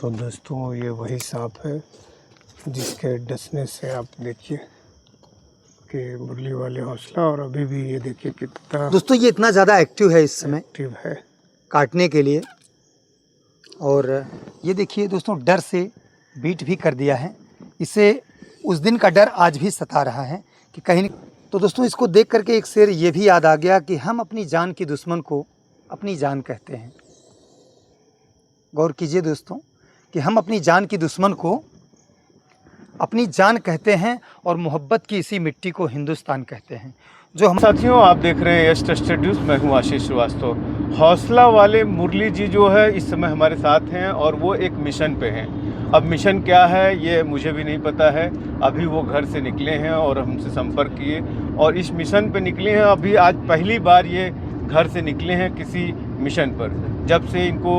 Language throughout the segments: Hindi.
तो दोस्तों ये वही सांप है जिसके डसने से आप देखिए कि मुरली वाले हौसला, और अभी भी ये देखिए कितना दोस्तों ये इतना ज़्यादा एक्टिव है इस समय एक्टिव है काटने के लिए। और ये देखिए दोस्तों डर से बीट भी कर दिया है, इसे उस दिन का डर आज भी सता रहा है कि कहीं नहीं। तो दोस्तों इसको देख करके एक शेर ये भी याद आ गया कि हम अपनी जान की दुश्मन को अपनी जान कहते हैं। गौर कीजिए दोस्तों कि हम अपनी जान की दुश्मन को अपनी जान कहते हैं और मोहब्बत की इसी मिट्टी को हिंदुस्तान कहते हैं। जो हम साथियों, आप देख रहे हैं यश ट्रस्टेड न्यूज़। मैं हूं आशीष श्रीवास्तव। हौसला वाले मुरली जी जो है इस समय हमारे साथ हैं और वो एक मिशन पे हैं। अब मिशन क्या है ये मुझे भी नहीं पता है। अभी वो घर से निकले हैं और हमसे संपर्क किए और इस मिशन पे निकले हैं। अभी आज पहली बार ये घर से निकले हैं किसी मिशन पर। जब से इनको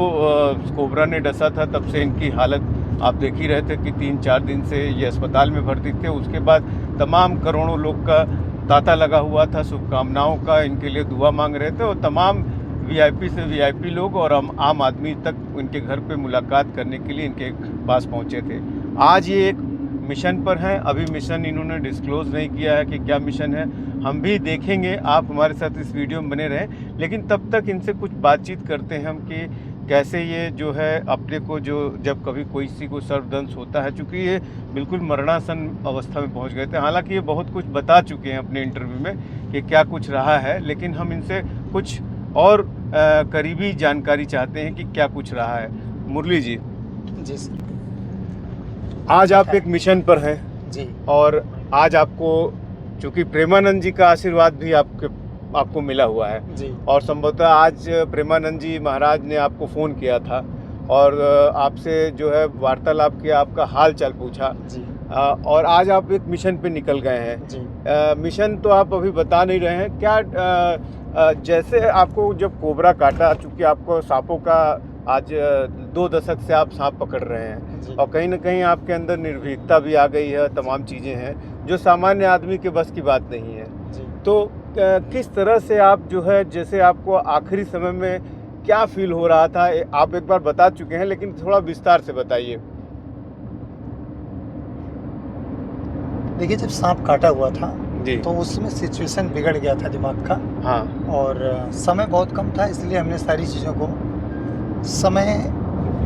कोबरा ने डसा था तब से इनकी हालत आप देख ही रहे थे कि 3-4 दिन से ये अस्पताल में भर्ती थे। उसके बाद तमाम करोड़ों लोग का तांता लगा हुआ था, शुभकामनाओं का, इनके लिए दुआ मांग रहे थे और तमाम वीआईपी से वीआईपी लोग और आम आदमी तक इनके घर पे मुलाकात करने के लिए इनके पास पहुंचे थे। आज ये एक मिशन पर हैं। अभी मिशन इन्होंने डिस्क्लोज़ नहीं किया है कि क्या मिशन है, हम भी देखेंगे। आप हमारे साथ इस वीडियो में बने रहें, लेकिन तब तक इनसे कुछ बातचीत करते हैं हम कि कैसे ये जो है अपने को जो जब कभी कोई किसी को सर्वदंश होता है, चूँकि ये बिल्कुल मरणासन अवस्था में पहुंच गए थे। हालांकि ये बहुत कुछ बता चुके हैं अपने इंटरव्यू में कि क्या कुछ रहा है, लेकिन हम इनसे कुछ और करीबी जानकारी चाहते हैं कि क्या कुछ रहा है। मुरली जी सर। आज आप एक मिशन पर हैं जी। और आज आपको चूँकि प्रेमानंद जी का आशीर्वाद भी आपको मिला हुआ है जी। और संभवतः आज प्रेमानंद जी महाराज ने आपको फ़ोन किया था और आपसे जो है वार्तालाप किया, आपका हाल चाल पूछा जी। और आज आप एक मिशन पे निकल गए हैं जी। मिशन तो आप अभी बता नहीं रहे हैं क्या। जैसे आपको जब कोबरा काटा, चूँकि आपको सांपों का आज 2 दशक से आप सांप पकड़ रहे हैं और कहीं ना कहीं आपके अंदर निर्भीकता भी आ गई है, तमाम चीज़ें हैं जो सामान्य आदमी के बस की बात नहीं है। तो किस तरह से आप जो है, जैसे आपको आखिरी समय में क्या फील हो रहा था, आप एक बार बता चुके हैं लेकिन थोड़ा विस्तार से बताइए। देखिए जब सांप काटा हुआ था जी। तो उसमें सिचुएशन बिगड़ गया था दिमाग का। हाँ। और समय बहुत कम था, इसलिए हमने सारी चीज़ों को समय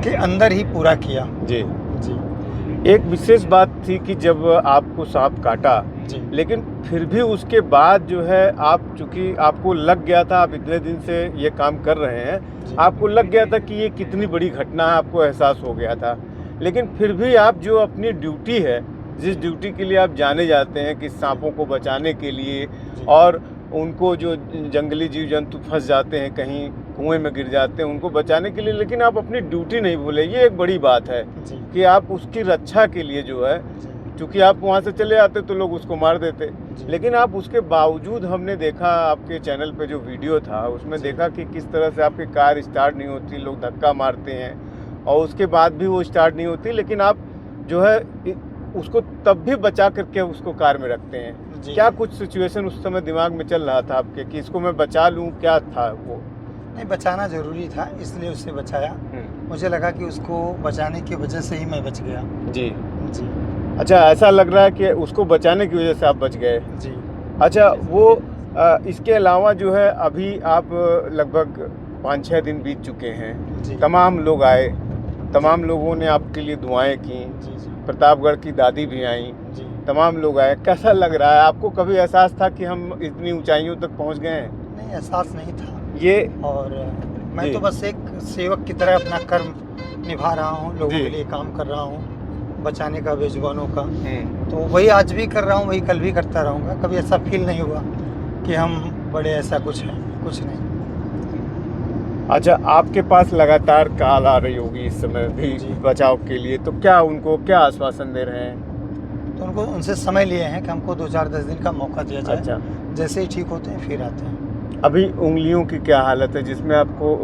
के अंदर ही पूरा किया। जी। जी। एक विशेष बात थी कि जब आपको सांप काटा, जी। लेकिन फिर भी उसके बाद जो है आप, चूँकि आपको लग गया था, आप इतने दिन से ये काम कर रहे हैं, आपको लग गया था कि ये कितनी बड़ी घटना है, आपको एहसास हो गया था। लेकिन फिर भी आप जो अपनी ड्यूटी है, जिस ड्यूटी के लिए आप जाने जाते हैं कि सांपों को बचाने के लिए और उनको जो जंगली जीव जंतु फंस जाते हैं, कहीं कुएं में गिर जाते हैं, उनको बचाने के लिए, लेकिन आप अपनी ड्यूटी नहीं भूले। ये एक बड़ी बात है कि आप उसकी रक्षा के लिए जो है, क्योंकि आप वहाँ से चले आते तो लोग उसको मार देते, लेकिन आप उसके बावजूद, हमने देखा आपके चैनल पे जो वीडियो था उसमें देखा कि किस तरह से आपकी कार स्टार्ट नहीं होती, लोग धक्का मारते हैं और उसके बाद भी वो स्टार्ट नहीं होती, लेकिन आप जो है उसको तब भी बचा करके उसको कार में रखते हैं। क्या कुछ सिचुएशन उस समय दिमाग में चल रहा था आपके कि इसको मैं बचा लूँ, क्या था वो? नहीं, बचाना ज़रूरी था, इसलिए उससे बचाया। मुझे लगा कि उसको बचाने की वजह से ही मैं बच गया। जी। जी। अच्छा, ऐसा लग रहा है कि उसको बचाने की वजह से आप बच गए। जी। अच्छा, वो इसके अलावा जो है अभी आप लगभग 5-6 दिन बीत चुके हैं। तमाम लोग आए, तमाम लोगों ने आपके लिए दुआएं की, प्रतापगढ़ की दादी भी आई, तमाम लोग आए। कैसा लग रहा है आपको? कभी एहसास था कि हम इतनी ऊंचाइयों तक पहुंच गए हैं? नहीं, एहसास नहीं था ये। और मैं तो बस एक सेवक की तरह अपना कर्म निभा रहा हूँ, लोगों के लिए काम कर रहा हूँ, बचाने का, बेजुबानों का। तो वही आज भी कर रहा हूँ, वही कल भी करता रहूँगा। कभी ऐसा फील नहीं हुआ कि हम बड़े ऐसा कुछ हैं, कुछ नहीं। अच्छा, आपके पास लगातार कॉल आ रही होगी इस समय भी बचाव के लिए, तो क्या उनको क्या आश्वासन दे रहे हैं? तो उनको, उनसे समय लिए हैं कि हमको 2-4-10 दिन का मौका दिया जाए। अच्छा। जैसे ही ठीक होते हैं फिर आते हैं। अभी उंगलियों की क्या हालत है जिसमें आपको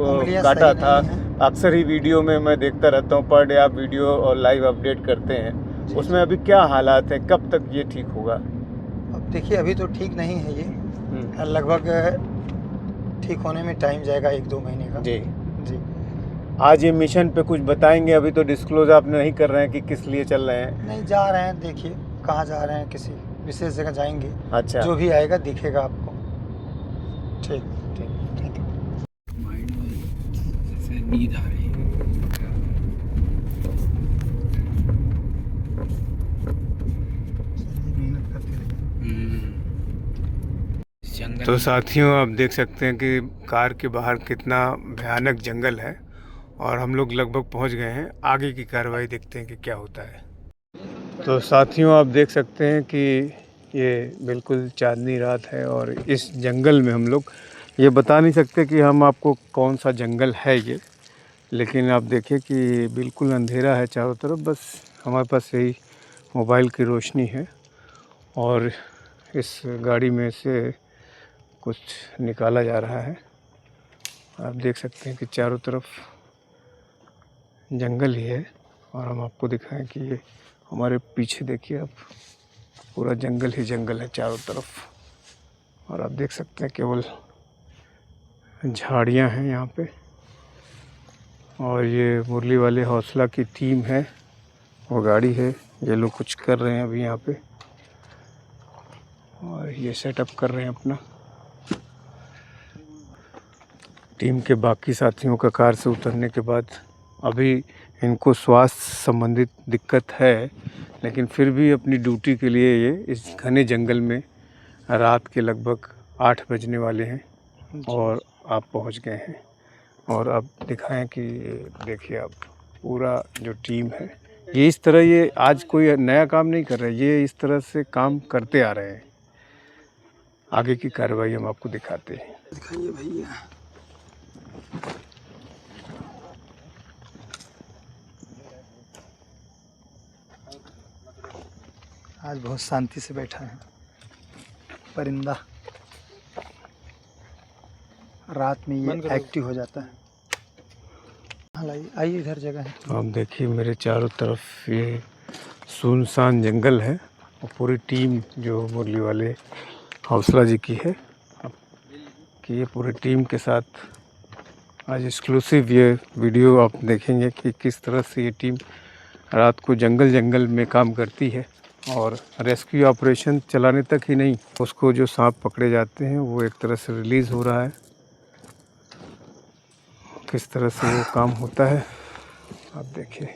काटा था? अक्सर ही वीडियो में मैं देखता रहता हूँ, पर डे आप वीडियो और लाइव अपडेट करते हैं, उसमें अभी क्या हालात है, कब तक ये ठीक होगा? अब देखिए, अभी तो ठीक नहीं है ये, लगभग ठीक होने में टाइम जाएगा 1-2 महीने का। जी। जी। आज ये मिशन पे कुछ बताएंगे? अभी तो डिस्क्लोज आप नहीं कर रहे हैं कि किस लिए चल रहे हैं। नहीं जा रहे हैं, देखिए कहाँ जा रहे हैं, किसी विशेष जगह जाएंगे। अच्छा, जो भी आएगा दिखेगा आपको। ठीक ठीक थैंक यू। माइंड में जैसे नींद आ रही है। मेहनत करते रहिए। जंगल तो साथियों आप देख सकते हैं कि कार के बाहर कितना भयानक जंगल है और हम लोग लगभग पहुंच गए हैं। आगे की कार्रवाई देखते हैं कि क्या होता है। तो साथियों आप देख सकते हैं कि ये बिल्कुल चांदनी रात है और इस जंगल में हम लोग ये बता नहीं सकते कि हम आपको कौन सा जंगल है ये, लेकिन आप देखिए कि बिल्कुल अंधेरा है चारों तरफ। बस हमारे पास यही मोबाइल की रोशनी है और इस गाड़ी में से कुछ निकाला जा रहा है। आप देख सकते हैं कि चारों तरफ जंगल ही है और हम आपको दिखाएं कि ये हमारे पीछे देखिए आप, पूरा जंगल ही जंगल है चारों तरफ। और आप देख सकते हैं केवल झाड़ियां हैं यहाँ पे। और ये मुरली वाले हौसला की टीम है, वो गाड़ी है, ये लोग कुछ कर रहे हैं अभी यहाँ पे और ये सेटअप कर रहे हैं अपना। टीम के बाकी साथियों का कार से उतरने के बाद अभी इनको स्वास्थ्य संबंधित दिक्कत है, लेकिन फिर भी अपनी ड्यूटी के लिए ये इस घने जंगल में रात के लगभग 8 बजने वाले हैं और आप पहुंच गए हैं। और अब दिखाएं कि देखिए आप, पूरा जो टीम है ये इस तरह, ये आज कोई नया काम नहीं कर रहे, ये इस तरह से काम करते आ रहे हैं। आगे की कार्रवाई हम आपको दिखाते हैं। दिखाइए भैया। आज बहुत शांति से बैठा है परिंदा। रात में ये एक्टिव हो जाता है। आइए इधर जगह है। आप देखिए मेरे चारों तरफ ये सुनसान जंगल है और पूरी टीम जो मुरली वाले हौसला जी की है, कि ये पूरी टीम के साथ आज एक्सक्लूसिव ये वीडियो आप देखेंगे कि किस तरह से ये टीम रात को जंगल में काम करती है और रेस्क्यू ऑपरेशन चलाने तक ही नहीं, उसको जो सांप पकड़े जाते हैं वो एक तरह से रिलीज़ हो रहा है, किस तरह से वो काम होता है आप देखिए।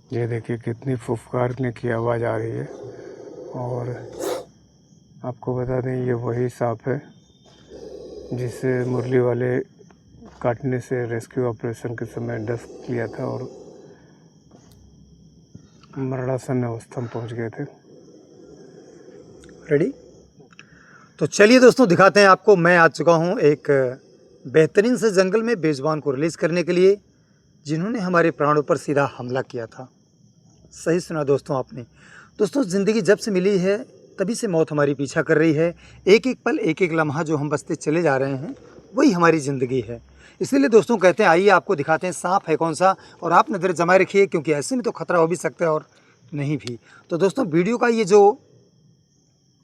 ये देखिए कितनी फुफकारने की आवाज़ आ रही है। और आपको बता दें ये वही सांप है जिसे मुरली वाले काटने से रेस्क्यू ऑपरेशन के समय डस लिया था और मरणासन अवस्था में पहुंच गए थे। रेडी? तो चलिए दोस्तों दिखाते हैं आपको। मैं आ चुका हूं एक बेहतरीन से जंगल में बेजुबान को रिलीज़ करने के लिए, जिन्होंने हमारे प्राणों पर सीधा हमला किया था। सही सुना दोस्तों आपने। दोस्तों ज़िंदगी जब से मिली है तभी से मौत हमारी पीछा कर रही है। एक एक पल, एक एक लम्हा जो हम बसते चले जा रहे हैं वही हमारी ज़िंदगी है। इसीलिए दोस्तों कहते हैं आइए आपको दिखाते हैं सांप है कौन सा, और आप नज़र जमाए रखिए क्योंकि ऐसे में तो खतरा हो भी सकता है और नहीं भी। तो दोस्तों वीडियो का ये जो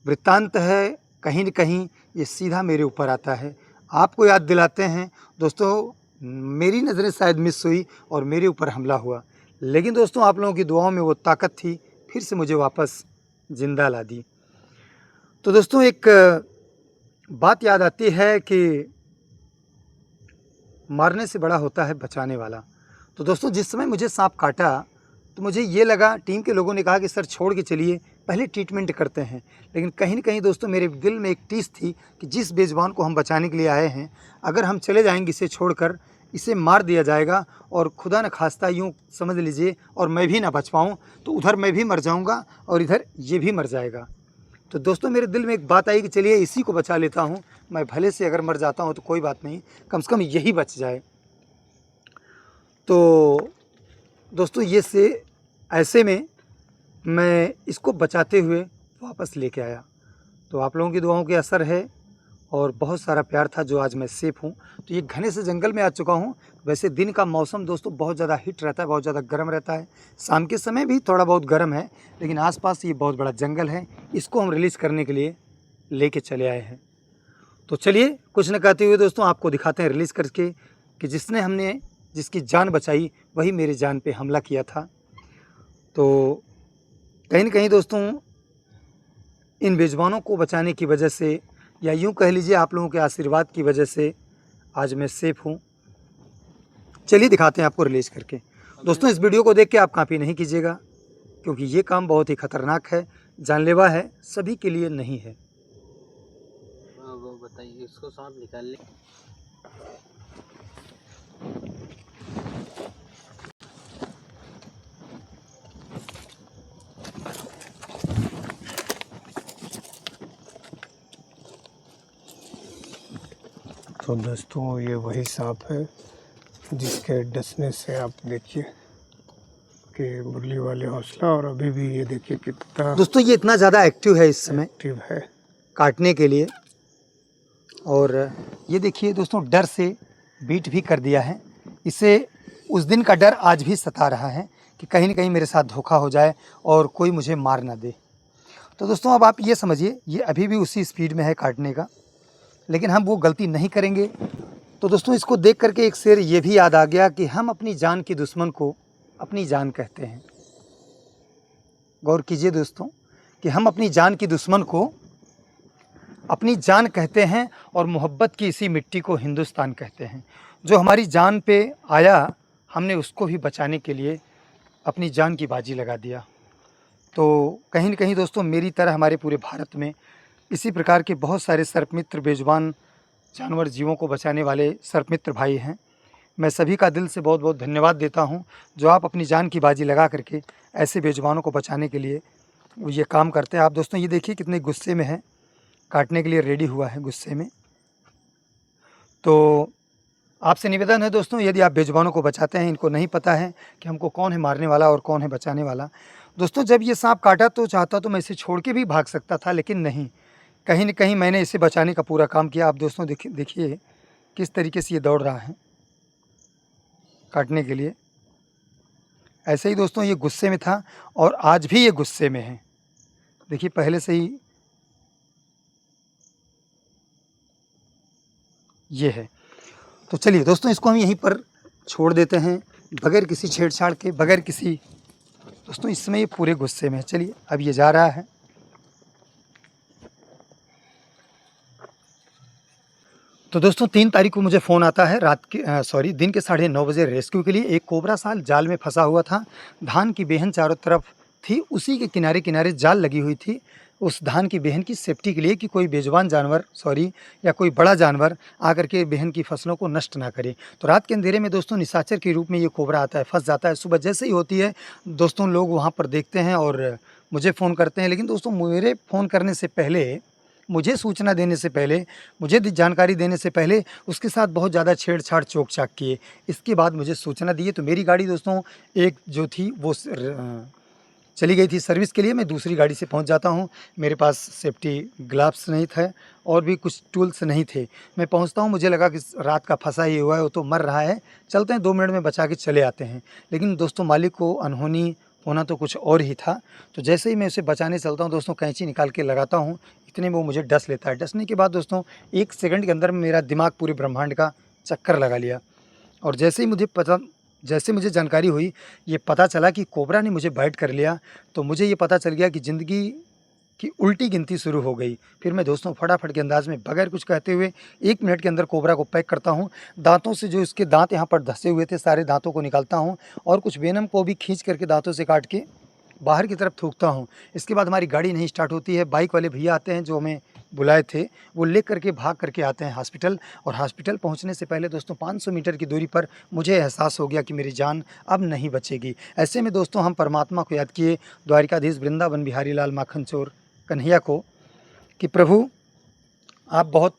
वृत्तांत है कहीं न कहीं ये सीधा मेरे ऊपर आता है। आपको याद दिलाते हैं दोस्तों, मेरी नज़रें शायद मिस हुई और मेरे ऊपर हमला हुआ, लेकिन दोस्तों आप लोगों की दुआओं में वो ताकत थी, फिर से मुझे वापस ज़िंदा ला दी। तो दोस्तों एक बात याद आती है कि मारने से बड़ा होता है बचाने वाला। तो दोस्तों जिस समय मुझे सांप काटा तो मुझे ये लगा, टीम के लोगों ने कहा कि सर छोड़ के चलिए, पहले ट्रीटमेंट करते हैं। लेकिन कहीं न कहीं दोस्तों मेरे दिल में एक टीस थी कि जिस बेजुबान को हम बचाने के लिए आए हैं, अगर हम चले जाएंगे इसे छोड़कर, इसे मार दिया जाएगा और खुदा न खास्ता यूँ समझ लीजिए और मैं भी ना बच पाऊँ, तो उधर मैं भी मर जाऊँगा और इधर ये भी मर जाएगा। तो दोस्तों मेरे दिल में एक बात आई कि चलिए इसी को बचा लेता हूँ, मैं भले से अगर मर जाता हूँ तो कोई बात नहीं, कम से कम यही बच जाए। तो दोस्तों ये से ऐसे में मैं इसको बचाते हुए वापस लेके आया। तो आप लोगों की दुआओं के असर है और बहुत सारा प्यार था जो आज मैं सेफ हूँ। तो ये घने से जंगल में आ चुका हूँ। वैसे दिन का मौसम दोस्तों बहुत ज़्यादा हीट रहता है, बहुत ज़्यादा गर्म रहता है। शाम के समय भी थोड़ा बहुत गर्म है, लेकिन आसपास ये बहुत बड़ा जंगल है। इसको हम रिलीज़ करने के लिए लेके चले आए हैं। तो चलिए कुछ न कहते हुए दोस्तों आपको दिखाते हैं रिलीज़ करके कि जिसकी जान बचाई वही मेरी जान पे हमला किया था। तो कहीं न कहीं दोस्तों इन बेज़ुबानों को बचाने की वजह से, या यूँ कह लीजिए आप लोगों के आशीर्वाद की वजह से आज मैं सेफ हूँ। चलिए दिखाते हैं आपको रिलीज़ करके। दोस्तों इस वीडियो को देख के आप कॉपी नहीं कीजिएगा, क्योंकि ये काम बहुत ही ख़तरनाक है, जानलेवा है, सभी के लिए नहीं है। वो बताइए, इसको सांप निकाल ले। तो दोस्तों ये वही सांप है जिसके डसने से आप देखिए कि मुरली वाले हौसला, और अभी भी ये देखिए कितना दोस्तों ये इतना ज़्यादा एक्टिव है इस समय एक्टिव है काटने के लिए। और ये देखिए दोस्तों डर से बीट भी कर दिया है। इसे उस दिन का डर आज भी सता रहा है कि कहीं न कहीं मेरे साथ धोखा हो जाए और कोई मुझे मार ना दे। तो दोस्तों अब आप ये समझिए ये अभी भी उसी स्पीड में है काटने का, लेकिन हम वो गलती नहीं करेंगे। तो दोस्तों इसको देख करके एक शेर ये भी याद आ गया कि हम अपनी जान की दुश्मन को अपनी जान कहते हैं। गौर कीजिए दोस्तों कि हम अपनी जान की दुश्मन को अपनी जान कहते हैं और मोहब्बत की इसी मिट्टी को हिंदुस्तान कहते हैं। जो हमारी जान पे आया हमने उसको भी बचाने के लिए अपनी जान की बाजी लगा दिया। तो कहीं न कहीं दोस्तों मेरी तरह हमारे पूरे भारत में इसी प्रकार के बहुत सारे सर्पमित्र बेजुबान जानवर जीवों को बचाने वाले सर्पमित्र भाई हैं। मैं सभी का दिल से बहुत बहुत धन्यवाद देता हूं जो आप अपनी जान की बाजी लगा करके ऐसे बेजुबानों को बचाने के लिए ये काम करते हैं। आप दोस्तों ये देखिए कितने गुस्से में है, काटने के लिए रेडी हुआ है गुस्से में। तो आपसे निवेदन है दोस्तों, यदि आप बेजुबानों को बचाते हैं, इनको नहीं पता है कि हमको कौन है मारने वाला और कौन है बचाने वाला। दोस्तों जब ये सांप काटा तो चाहता तो मैं इसे छोड़ के भी भाग सकता था, लेकिन नहीं, कहीं न कहीं मैंने इसे बचाने का पूरा काम किया। आप दोस्तों देखिए किस तरीके से ये दौड़ रहा है काटने के लिए। ऐसे ही दोस्तों ये गुस्से में था और आज भी ये गुस्से में है। देखिए पहले से ही ये है। तो चलिए दोस्तों इसको हम यहीं पर छोड़ देते हैं बगैर किसी छेड़छाड़ के, बगैर किसी। दोस्तों इस समय ये पूरे गुस्से में है। चलिए अब ये जा रहा है। तो दोस्तों 3 तारीख को मुझे फ़ोन आता है दिन के 9:30 बजे रेस्क्यू के लिए। एक कोबरा साल जाल में फंसा हुआ था। धान की बेहन चारों तरफ थी, उसी के किनारे किनारे जाल लगी हुई थी उस धान की बेहन की सेफ्टी के लिए कि कोई बेजुबान जानवर या कोई बड़ा जानवर आकर के बेहन की फसलों को नष्ट ना करे। तो रात के अंधेरे में दोस्तों निशाचर के रूप में ये कोबरा आता है, फंस जाता है। सुबह जैसे ही होती है दोस्तों लोग वहाँ पर देखते हैं और मुझे फ़ोन करते हैं। लेकिन दोस्तों मेरे फ़ोन करने से पहले, मुझे सूचना देने से पहले, मुझे जानकारी देने से पहले उसके साथ बहुत ज़्यादा छेड़छाड़ चोक-चाक किए। इसके बाद मुझे सूचना दी तो मेरी गाड़ी दोस्तों एक जो थी वो चली गई थी सर्विस के लिए। मैं दूसरी गाड़ी से पहुंच जाता हूं। मेरे पास सेफ्टी ग्लव्स नहीं थे और भी कुछ टूल्स नहीं थे। मैं पहुंचता हूं, मुझे लगा कि रात का फंसा ही हुआ है, वो तो मर रहा है, चलते हैं 2 मिनट में बचा के चले आते हैं। लेकिन दोस्तों मालिक को अनहोनी होना तो कुछ और ही था। तो जैसे ही मैं उसे बचाने चलता हूँ दोस्तों, कैंची निकाल के लगाता हूँ, इतने में वो मुझे डस लेता है। डसने के बाद दोस्तों 1 सेकंड के अंदर मेरा दिमाग पूरे ब्रह्मांड का चक्कर लगा लिया। और जैसे मुझे जानकारी हुई, ये पता चला कि कोबरा ने मुझे बाइट कर लिया, तो मुझे ये पता चल गया कि ज़िंदगी की उल्टी गिनती शुरू हो गई। फिर मैं दोस्तों फटाफट के अंदाज़ में बगैर कुछ कहते हुए 1 मिनट के अंदर कोबरा को पैक करता हूँ। दांतों से जो इसके दांत यहाँ पर धंसे हुए थे सारे दांतों को निकालता हूँ और कुछ वेनम को भी खींच करके दांतों से काट के बाहर की तरफ थूकता हूँ। इसके बाद हमारी गाड़ी नहीं स्टार्ट होती है। बाइक वाले भैया आते हैं जो हमें बुलाए थे वो ले करके भाग करके आते हैं हॉस्पिटल। और हॉस्पिटल पहुंचने से पहले दोस्तों 500 मीटर की दूरी पर मुझे एहसास हो गया कि मेरी जान अब नहीं बचेगी। ऐसे में दोस्तों हम परमात्मा को याद किए, द्वारिकाधीश वृंदावन बिहारी लाल माखन चोर कन्हैया को, कि प्रभु आप बहुत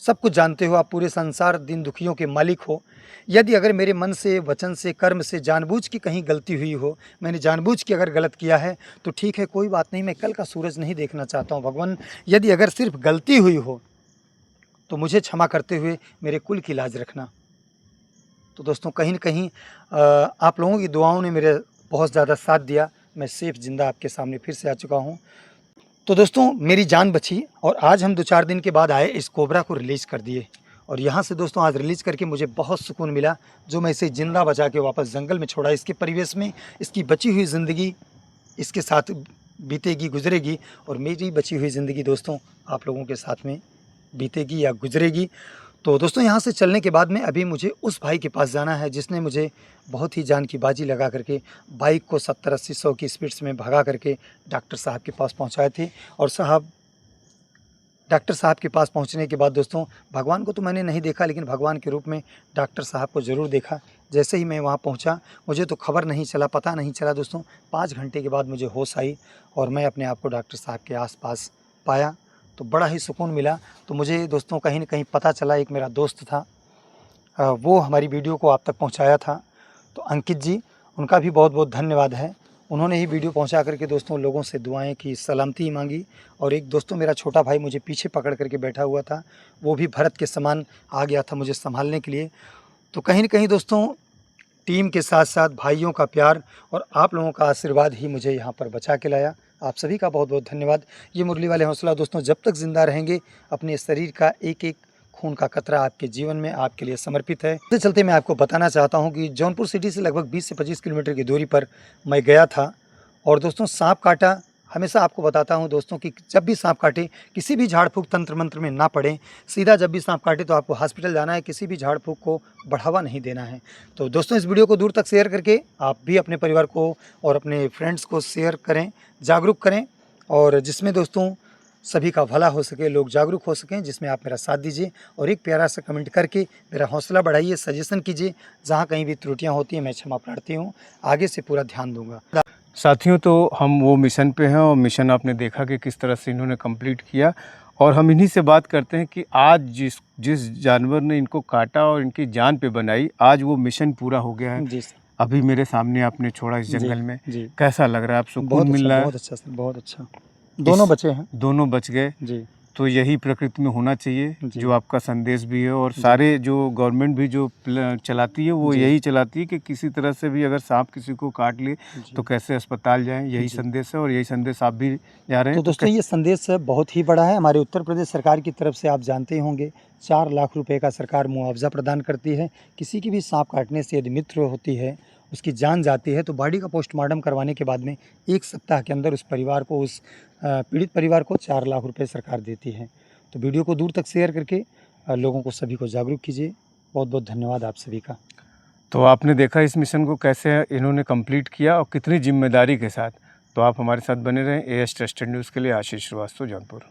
सब कुछ जानते हो, आप पूरे संसार दिन दुखियों के मालिक हो। यदि अगर मेरे मन से, वचन से, कर्म से जानबूझ की कहीं गलती हुई हो, मैंने जानबूझ के अगर गलत किया है तो ठीक है, कोई बात नहीं, मैं कल का सूरज नहीं देखना चाहता हूँ भगवान। यदि अगर सिर्फ गलती हुई हो तो मुझे क्षमा करते हुए मेरे कुल की लाज रखना। तो दोस्तों कहीं न कहीं आप लोगों की दुआओं ने मेरे बहुत ज़्यादा साथ दिया, मैं सेफ ज़िंदा आपके सामने फिर से आ चुका हूँ। तो दोस्तों मेरी जान बची और आज हम 2-4 दिन के बाद आए, इस कोबरा को रिलीज़ कर दिए। और यहाँ से दोस्तों आज रिलीज़ करके मुझे बहुत सुकून मिला, जो मैं इसे ज़िंदा बचा के वापस जंगल में छोड़ा। इसके परिवेश में इसकी बची हुई ज़िंदगी इसके साथ बीतेगी, गुजरेगी, और मेरी बची हुई ज़िंदगी दोस्तों आप लोगों के साथ में बीतेगी या गुजरेगी। तो दोस्तों यहाँ से चलने के बाद में अभी मुझे उस भाई के पास जाना है जिसने मुझे बहुत ही जान की बाजी लगा करके बाइक को 70-80-100 की स्पीड्स में भगा करके डॉक्टर साहब के पास पहुँचाए थे। और डॉक्टर साहब के पास पहुंचने के बाद दोस्तों भगवान को तो मैंने नहीं देखा, लेकिन भगवान के रूप में डॉक्टर साहब को ज़रूर देखा। जैसे ही मैं वहां पहुंचा मुझे तो खबर नहीं चला, पता नहीं चला दोस्तों। 5 घंटे के बाद मुझे होश आई और मैं अपने आप को डॉक्टर साहब के आसपास पाया, तो बड़ा ही सुकून मिला। तो मुझे दोस्तों कहीं न कहीं पता चला, एक मेरा दोस्त था वो हमारी वीडियो को आप तक पहुँचाया था, तो अंकित जी, उनका भी बहुत बहुत धन्यवाद है। उन्होंने ही वीडियो पहुंचा करके दोस्तों लोगों से दुआएं की, सलामती मांगी। और एक दोस्तों मेरा छोटा भाई मुझे पीछे पकड़ करके बैठा हुआ था, वो भी भरत के समान आ गया था मुझे संभालने के लिए। तो कहीं न कहीं दोस्तों टीम के साथ साथ भाइयों का प्यार और आप लोगों का आशीर्वाद ही मुझे यहाँ पर बचा के लाया। आप सभी का बहुत बहुत धन्यवाद। ये मुरली वाले हौसला दोस्तों जब तक ज़िंदा रहेंगे अपने शरीर का एक एक खून का कतरा आपके जीवन में आपके लिए समर्पित है। चलते चलते मैं आपको बताना चाहता हूं कि जौनपुर सिटी से लगभग 20 से 25 किलोमीटर की दूरी पर मैं गया था। और दोस्तों सांप काटा, हमेशा आपको बताता हूं दोस्तों कि जब भी सांप काटे किसी भी झाड़ फूँक तंत्र मंत्र में ना पड़ें। सीधा जब भी सांप काटे तो आपको हॉस्पिटल जाना है, किसी भी झाड़ फूँक को बढ़ावा नहीं देना है। तो दोस्तों इस वीडियो को दूर तक शेयर करके आप भी अपने परिवार को और अपने फ्रेंड्स को शेयर करें, जागरूक करें, और जिसमें दोस्तों सभी का भला हो सके, लोग जागरूक हो सकें, जिसमें आप मेरा साथ दीजिए और एक प्यारा सा कमेंट करके मेरा हौसला बढ़ाइए, सजेशन कीजिए। जहाँ कहीं भी त्रुटियाँ होती हैं मैं क्षमा प्रार्थी हूँ, आगे से पूरा ध्यान दूँगा। साथियों, तो हम वो मिशन पे हैं और मिशन आपने देखा कि किस तरह से इन्होंने कंप्लीट किया। और हम इन्हीं से बात करते हैं कि आज जिस जानवर ने इनको काटा और इनकी जान पे बनाई, आज वो मिशन पूरा हो गया है। जी सर। अभी मेरे सामने आपने छोड़ा इस जंगल में, जी। कैसा लग रहा है? आप सुकून मिल रहा है? बहुत अच्छा सर, बहुत अच्छा। दोनों बचे हैं। दोनों बच गए। जी। तो यही प्रकृति में होना चाहिए, जो आपका संदेश भी है। और सारे जो गवर्नमेंट भी जो चलाती है वो यही चलाती है कि किसी तरह से भी अगर सांप किसी को काट ले तो कैसे अस्पताल जाएं, यही संदेश है। और यही संदेश आप भी जा रहे हैं। तो दोस्तों ये संदेश बहुत ही बड़ा है। हमारे उत्तर प्रदेश सरकार की तरफ से आप जानते ही होंगे 4 लाख रुपए का सरकार मुआवजा प्रदान करती है। किसी की भी सांप काटने से यदि मृत्यु होती है, उसकी जान जाती है, तो बॉडी का पोस्टमार्टम करवाने के बाद में 1 सप्ताह के अंदर उस परिवार को, उस पीड़ित परिवार को 4 लाख रुपए सरकार देती है। तो वीडियो को दूर तक शेयर करके लोगों को, सभी को जागरूक कीजिए। बहुत बहुत धन्यवाद आप सभी का। तो आपने देखा इस मिशन को कैसे इन्होंने कंप्लीट किया और कितनी जिम्मेदारी के साथ। तो आप हमारे साथ बने रहें। एएस ट्रस्टेड न्यूज़ के लिए आशीष श्रीवास्तव, जौनपुर।